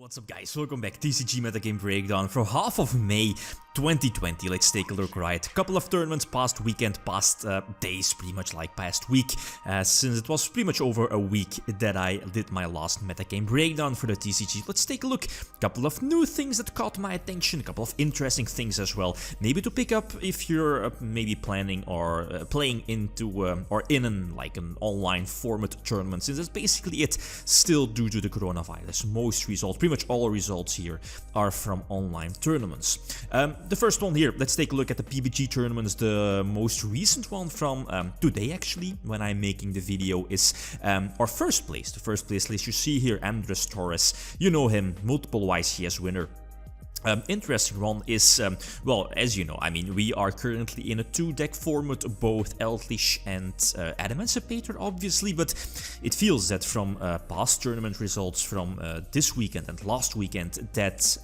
What's up guys, welcome back, TCG Metagame Breakdown for half of May 2020. Let's take a look, right? Couple of tournaments past weekend, past days, pretty much like past week, since it was pretty much over a week that I did my last Metagame Breakdown for the TCG. Let's take a look, couple of new things that caught my attention, a couple of interesting things as well, maybe to pick up if you're maybe planning or playing into or in an online format tournament, since that's basically it, still due to the coronavirus. Most results, pretty much all results here are from online tournaments. The first one here, let's take a look at the PBG tournaments. The most recent one from today actually, when I'm making the video, is our first place. The first place list you see here, Andres Torres, you know him, multiple YCS winner. Interesting one is, well, as you know, I mean, we are currently in a 2-deck format, both Eldritch and Emancipator, obviously, but it feels that from past tournament results from this weekend and last weekend that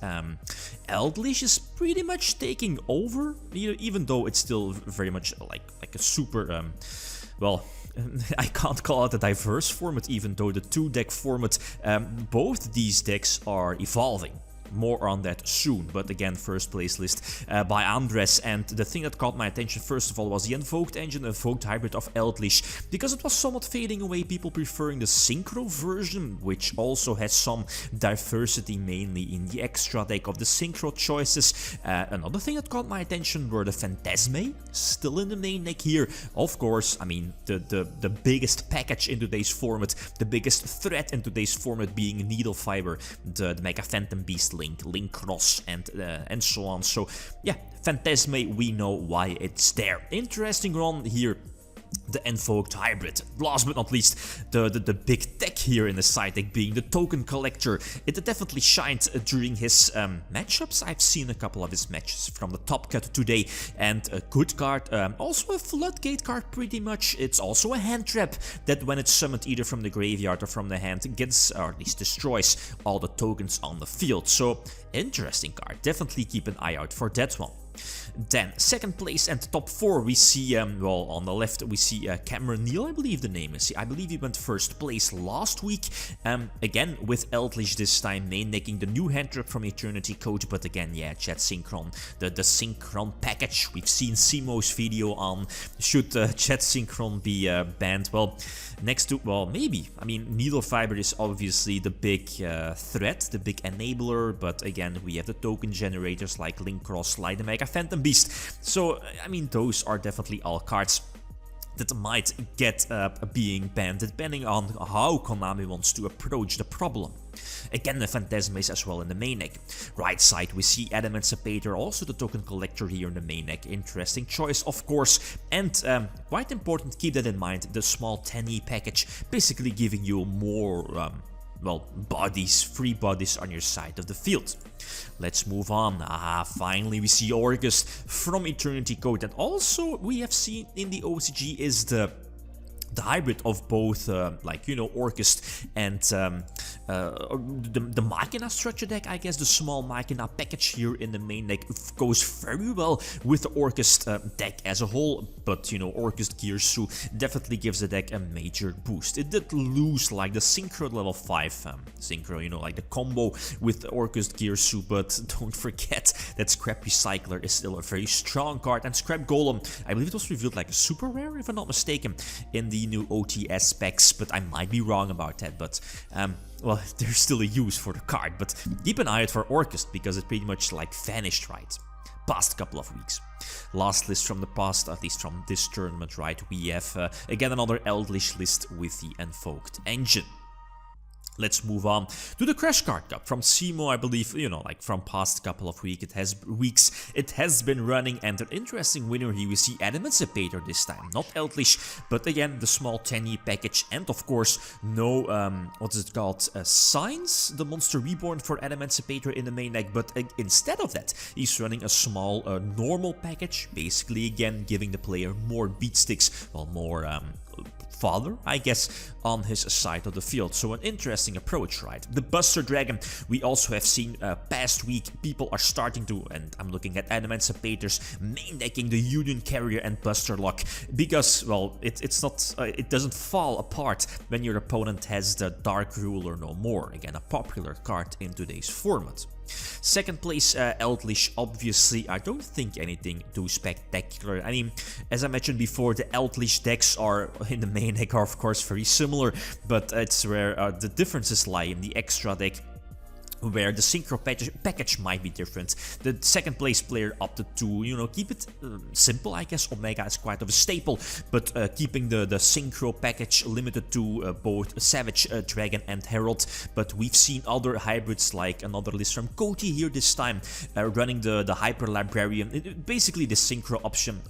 Eldritch is pretty much taking over, even though it's still very much like a super, well, I can't call it a diverse format, even though the 2-deck format, both these decks are evolving. More on that soon, but again, first place list by Andres, and the thing that caught my attention first of all was the Invoked engine, Invoked hybrid of Eldritch, because it was somewhat fading away, people preferring the synchro version, which also has some diversity, mainly in the extra deck of the synchro choices. Another thing that caught my attention were the Phantasme, still in the main deck here. Of course, I mean, the biggest package in today's format, the biggest threat in today's format being Needlefiber, the Mega Phantom Beast Link Cross, and so on. So yeah, Phantasme, we know why it's there. Interesting run here, the Invoked hybrid. Last but not least, the big tech here in the side deck being the Token Collector. It definitely shined during his matchups. I've seen a couple of his matches from the Top Cut today, and a good card, also a Floodgate card pretty much. It's also a hand trap that when it's summoned either from the graveyard or from the hand gets, or at least destroys, all the tokens on the field. So interesting card, definitely keep an eye out for that one. Then, second place and top 4, we see, well, on the left, we see Cameron Neal, I believe the name is. I believe he went first place last week, again, with Eldritch this time, main decking the new hand trap from Eternity Code, but again, yeah, Chat Synchron, the Synchron package. We've seen Simo's video on, should Chat Synchron be banned? Well, next to, well, maybe. I mean, Needlefiber is obviously the big threat, the big enabler, but again, we have the token generators like Link Cross, like the Mega Phantom Beast. So, I mean, those are definitely all cards that might get being banned, depending on how Konami wants to approach the problem. Again, the Phantasmes as well in the main deck. Right side, we see Emancipator, also the Token Collector here in the main deck. Interesting choice, of course. And quite important, keep that in mind, the small 10E package, basically giving you more well, bodies, free bodies on your side of the field. Let's move on. Finally we see ORCUST from Eternity Code, and also we have seen in the OCG is the hybrid of both, like, you know, ORCUST and the Machina structure deck, I guess. The small Machina package here in the main deck goes very well with the ORCUST deck as a whole, but, you know, ORCUST Gearsu definitely gives the deck a major boost. It did lose, like, the Synchro level 5 Synchro, you know, like the combo with ORCUST Gearsu, but don't forget that Scrap Recycler is still a very strong card, and Scrap Golem, I believe it was revealed like a super rare, if I'm not mistaken, in the new OTS specs, but I might be wrong about that. But well, there's still a use for the card, but keep an eye out for ORCUST, because it pretty much like vanished, right, past couple of weeks. Last list from the past, at least from this tournament, right, we have again another Eldritch list with the Invoked engine. Let's move on to the Crash Card Cup from Simo, I believe, you know, like from past couple of weeks it has been running, and an interesting winner here we see Emancipator this time, not Eldritch, but again the small 10E package, and of course no, what is it called, Signs, the Monster Reborn for Emancipator in the main deck, but instead of that he's running a small normal package, basically again giving the player more beat sticks, well, more father, I guess, on his side of the field. So an interesting approach, right? The Buster Dragon, we also have seen past week, people are starting to, and I'm looking at Emancipators, main decking the Union Carrier and Buster Lock, because, well, it's not, it doesn't fall apart when your opponent has the Dark Ruler no more. Again, a popular card in today's format. Second place, Eldritch. Obviously, I don't think anything too spectacular. I mean, as I mentioned before, the Eldritch decks are in the main deck are of course very similar, but it's where the differences lie in the extra deck, where the synchro package might be different. The second place player opted to, you know, keep it simple, I guess. Omega is quite of a staple, but keeping the synchro package limited to both Savage Dragon and Herald. But we've seen other hybrids, like another list from Cody here this time, running the Hyper Librarian. Basically, the synchro option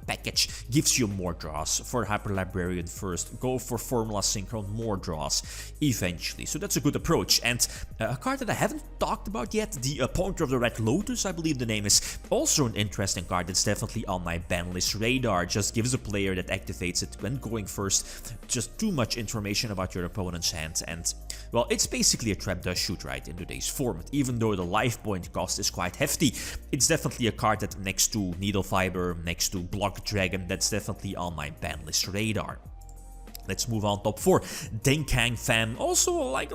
package gives you more draws. For Hyper Librarian first, go for Formula Synchron, more draws eventually. So that's a good approach. And a card that I haven't talked about yet, the Pointer of the Red Lotus, I believe the name is. Also an interesting card that's definitely on my ban list radar. Just gives a player that activates it when going first just too much information about your opponent's hand. And, well, it's basically a trap does shoot, right, in today's format. Even though the life point cost is quite hefty, it's definitely a card that next to Needlefiber, next to Block Dragon, that's definitely on my ban list radar. Let's move on. Top 4, Denkang Fam, also like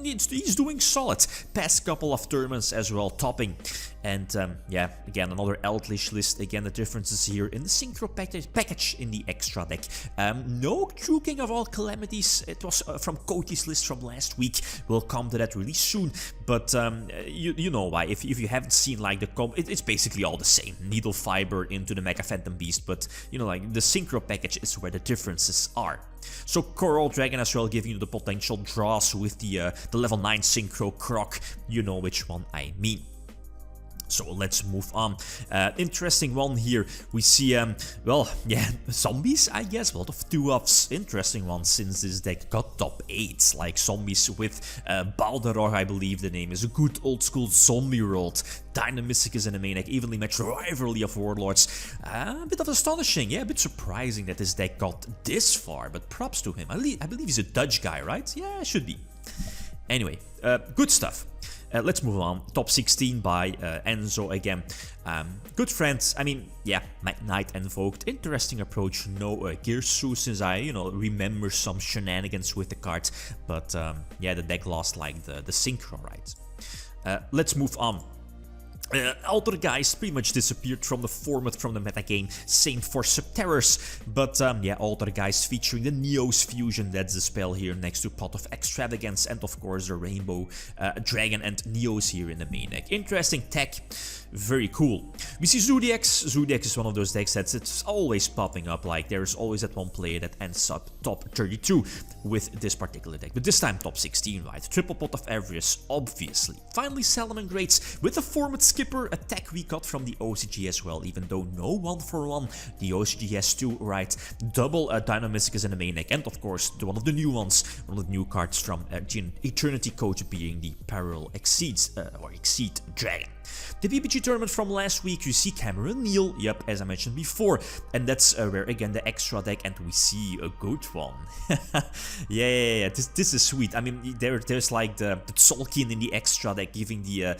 he's doing solid. Past couple of tournaments as well, topping. And yeah, again, another Eldritch list. Again, the differences here in the synchro package in the extra deck. No True King of all calamities. It was from Cody's list from last week. We'll come to that really soon. But you know why. If you haven't seen like the it's basically all the same. Needlefiber into the Mega Phantom Beast, but you know, like the synchro package is where the differences are. So Coral Dragon as well, giving you the potential draws with the level 9 synchro croc. You know which one I mean. So let's move on. Interesting one here. We see, well, yeah, zombies, I guess. A lot of 2-ups. Interesting one since this deck got top 8. Like zombies with Balderor, I believe the name is. A good old school zombie world. Dynamistic is in the main deck. Evenly matched rivalry of Warlords. A bit of astonishing. Yeah, a bit surprising that this deck got this far. But props to him. I believe he's a Dutch guy, right? Yeah, should be. Anyway, good stuff. Let's move on. Top 16 by Enzo again. Good friends. I mean, yeah, Knight Invoked. Interesting approach. No Girsu, since I, you know, remember some shenanigans with the card. But yeah, the deck lost like the synchro, right? Let's move on. Altergeist pretty much disappeared from the format, from the metagame. Same for Subterrors. But yeah, Altergeist featuring the Neos fusion. That's the spell here next to Pot of Extravagance. And of course the Rainbow Dragon and Neos here in the main deck. Interesting tech. Very cool. We see Zodiacs. Zodiacs is one of those decks that's it's always popping up. Like there's always that one player that ends up top 32 with this particular deck. But this time top 16, right? Triple Pot of Avarice, obviously. Finally, Salomon Greats with the format skipper attack we got from the OCG as well. Even though no 1-for-1, the OCG has 2, right? Double Dynamistic is in the main deck. And of course, one of the new ones, one of the new cards from Eternity Coach being the Parallel Exceed Dragon. The PPG tournament from last week, you see Cameron Neal, yep, as I mentioned before, and that's where again the extra deck, and we see a good one. yeah, this is sweet. I mean, there's like the Tzolk'in in the extra deck, giving the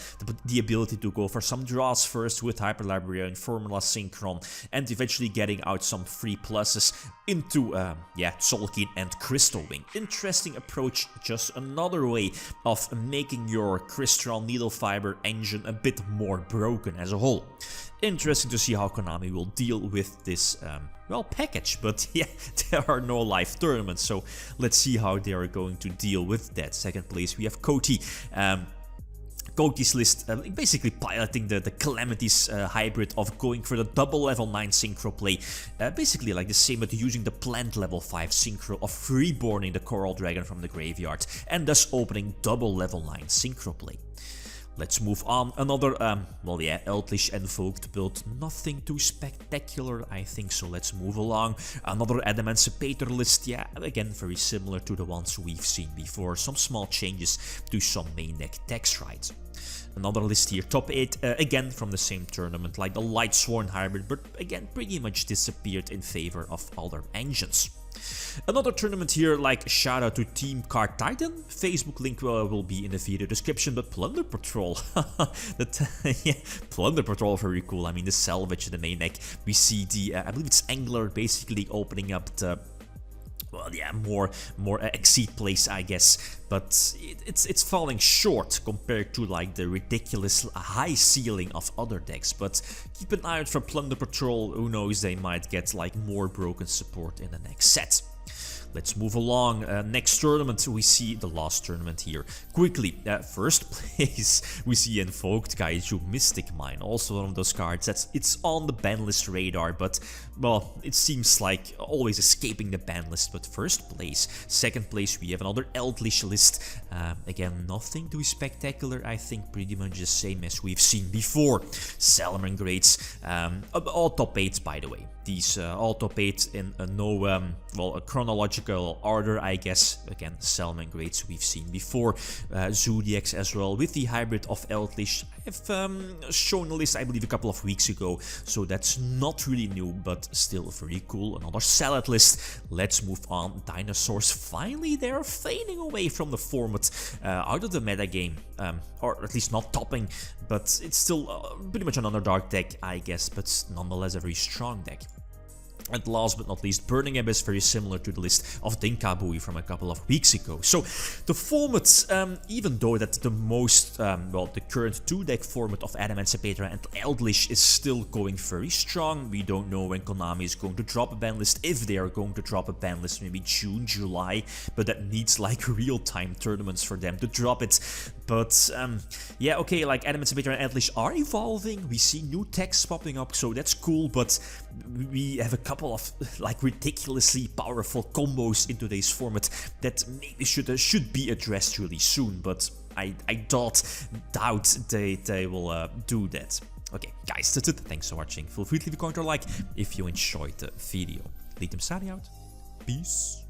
ability to go for some draws first with Hyper Librarian, Formula Synchron, and eventually getting out some free pluses into yeah, Tzolk'in and Crystal Wing. Interesting approach, just another way of making your Crystal Needlefiber engine a bit more broken as a whole. Interesting to see how Konami will deal with this, well, package, but yeah, there are no live tournaments, so let's see how they are going to deal with that. Second place, we have Cody. Cody's list, basically piloting the Calamities hybrid of going for the double level 9 synchro play. Basically like the same, but using the planned level 5 synchro of reborning the Coral Dragon from the graveyard, and thus opening double level 9 synchro play. Let's move on. Another, well, yeah, Eldritch Invoked build. Nothing too spectacular, I think, so let's move along. Another Emancipator list, yeah, again, very similar to the ones we've seen before. Some small changes to some main deck text, right? Another list here, top 8, again from the same tournament, like the Lightsworn hybrid, but again, pretty much disappeared in favor of other engines. Another tournament here, like shout out to Team Card Titan. Facebook link will be in the video description, but Plunder Patrol, yeah, Plunder Patrol, very cool. I mean, the salvage in the main deck. We see the, I believe it's Angler, basically opening up the, well, yeah, more Exceed plays, I guess, but it's falling short compared to like the ridiculous high ceiling of other decks. But keep an eye out for Plunder Patrol. Who knows, they might get like more broken support in the next set. Let's move along. Next tournament, we see the last tournament here. Quickly, first place, we see Invoked Kaiju Mystic Mine. Also one of those cards it's on the ban list radar, but, well, it seems like always escaping the ban list. But first place. Second place, we have another Eldritch list. Again, nothing too spectacular. I think pretty much the same as we've seen before. Salmon Grades, all top 8, by the way. These all top 8 in no, well, a chronological order, I guess. Again, Salmon Grades we've seen before. Zodiacs as well, with the hybrid of Eldritch. I've shown a list, I believe, a couple of weeks ago, so that's not really new, but still very cool. Another Salad list. Let's move on. Dinosaurs, finally they're fading away from the format, out of the metagame, or at least not topping, but it's still pretty much another dark deck, I guess, but nonetheless a very strong deck. And last but not least, Burning Abyss, very similar to the list of Dinkabui from a couple of weeks ago. So the format, even though that the most, well, the current 2-deck format of Adamantipator and Eldritch is still going very strong. We don't know when Konami is going to drop a ban list, if they are going to drop a ban list, maybe June, July, but that needs like real-time tournaments for them to drop it. But yeah, okay, like Adamantipator and Eldritch are evolving. We see new techs popping up, so that's cool, but we have a couple of like ridiculously powerful combos in today's format that maybe should be addressed really soon, but I doubt they will do that. Okay, guys, that's it. Thanks for watching. Feel free to leave a comment or like if you enjoyed the video. Lithium signing out. Peace.